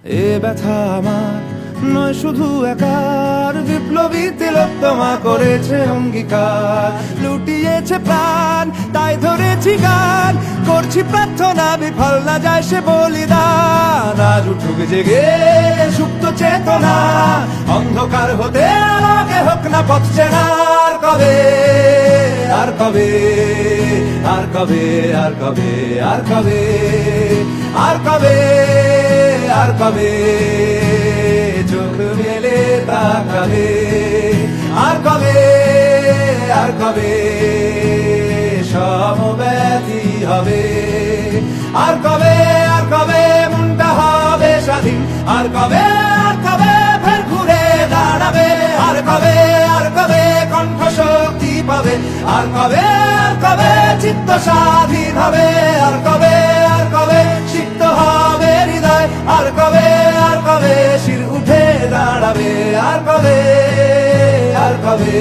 এ ব্যথা আমার নয় শুধু একার, বিপ্লবী তিলোত্তমা করেছে অঙ্গীকার, লুটিয়েছে প্রাণ তাই ধরেছি গান, করছি প্রার্থনা বিফল না যায় সে বলিদান। আজ উঠুক জেগে সুপ্ত চেতনা, অন্ধকার হতে আলোকে হোক না পথ চেনা। আর কবে, আর কবে, আর কবে, আর কবে, আর কবে, আর কবে, আর কবে চোখ মেলে তাকাবে, আর কবে, আর কবে সমব্যথী হবে, আর কবে, আর কবে মনটা হবে স্বাধীন, আর কবে, আর কবে ফের ঘুরে দাঁড়াবে, আর কবে, আর কবে কণ্ঠ শক্তি পাবে, আর কবে, আর কবে চিত্ত স্বাধীন হবে, আর কবে, আর কবে সিক্ত হবে হৃদয়, আর কবে, আর কবে শির উঠে দাঁড়াবে, আর কবে, আর কবে।